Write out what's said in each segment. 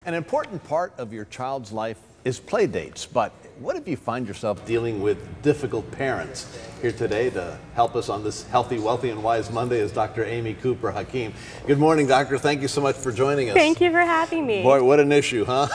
An important part of your child's life is play dates, but what if you find yourself dealing with difficult parents? Here today to help us on this Healthy, Wealthy, and Wise Monday is Dr. Amy Cooper Hakim. Good morning, doctor. Thank you so much for joining us. Thank you for having me. Boy, what an issue, huh?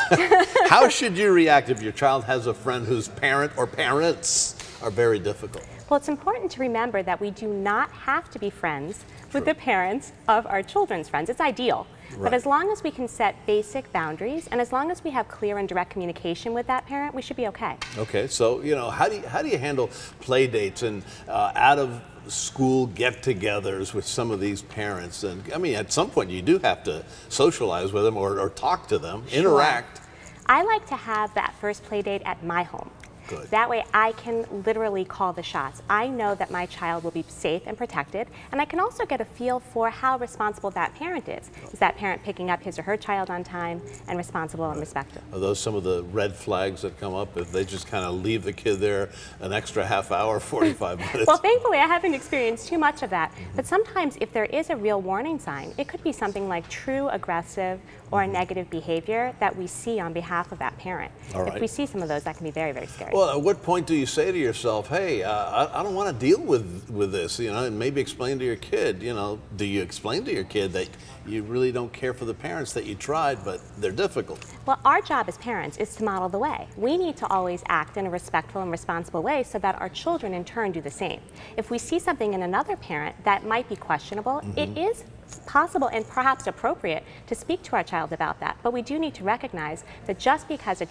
How should you react if your child has a friend whose parent or parents are very difficult? Well, it's important to remember that we do not have to be friends with the parents of our children's friends. It's ideal. Right. But as long as we can set basic boundaries and as long as we have clear and direct communication with that parent, we should be okay. Okay, so, how do you handle play dates and out of school get-togethers with some of these parents? And I mean, at some point you do have to socialize with them or talk to them, interact. I like to have that first play date at my home. Good. That way I can literally call the shots. I know that my child will be safe and protected, and I can also get a feel for how responsible that parent is. Is that parent picking up his or her child on time and responsible and respectful? Are those some of the red flags that come up if they just kind of leave the kid there an extra half hour, 45 minutes? Well, thankfully I haven't experienced too much of that, but sometimes if there is a real warning sign, it could be something like true aggressive or negative behavior that we see on behalf of that parent. All right. If we see some of those, that can be very, very scary. Well, at what point do you say to yourself, hey, I don't want to deal with this, and maybe explain to your kid, do you explain to your kid that you really don't care for the parents, that you tried, but they're difficult? Well, our job as parents is to model the way. We need to always act in a respectful and responsible way so that our children in turn do the same. If we see something in another parent that might be questionable, it is possible and perhaps appropriate to speak to our child about that. But we do need to recognize that just because a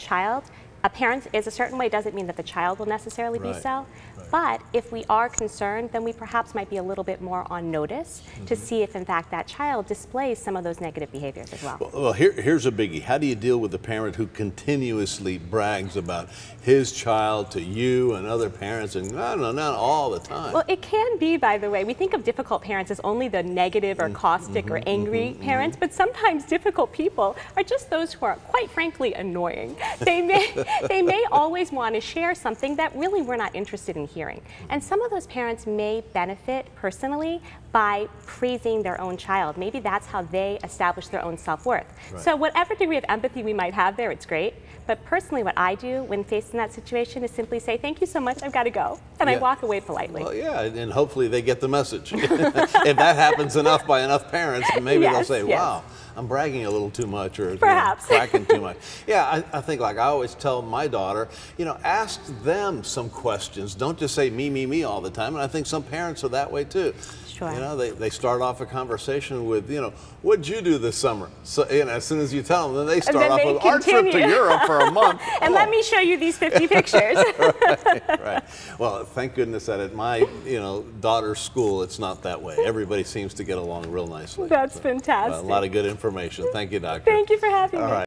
parent is a certain way doesn't mean that the child will necessarily be so. But if we are concerned, then we perhaps might be a little bit more on notice to see if in fact that child displays some of those negative behaviors as well. Well, here's a biggie. How do you deal with the parent who continuously brags about his child to you and other parents, and not all the time? Well, it can be, by the way. We think of difficult parents as only the negative or caustic or angry parents, but sometimes difficult people are just those who are, quite frankly, annoying. They may always want to share something that really we're not interested in hearing. And some of those parents may benefit personally by praising their own child. Maybe that's how they establish their own self-worth. Right. So whatever degree of empathy we might have there, it's great. But personally, what I do when faced in that situation is simply say, thank you so much, I've got to go. And I walk away politely. Well, yeah, and hopefully they get the message. If that happens enough by enough parents, maybe they'll say, wow, I'm bragging a little too much, or perhaps cracking too much. Yeah, I think, like I always tell my daughter, ask them some questions. Don't just say me, me, me all the time. And I think some parents are that way too. Sure. They start off a conversation with, what'd you do this summer? So, as soon as you tell them, then they start off with our trip to Europe for a month. And let me show you these 50 pictures. Right. Well, thank goodness that at my, daughter's school, it's not that way. Everybody seems to get along real nicely. That's fantastic. A lot of good information. Thank you, doctor. Thank you for having me. All right.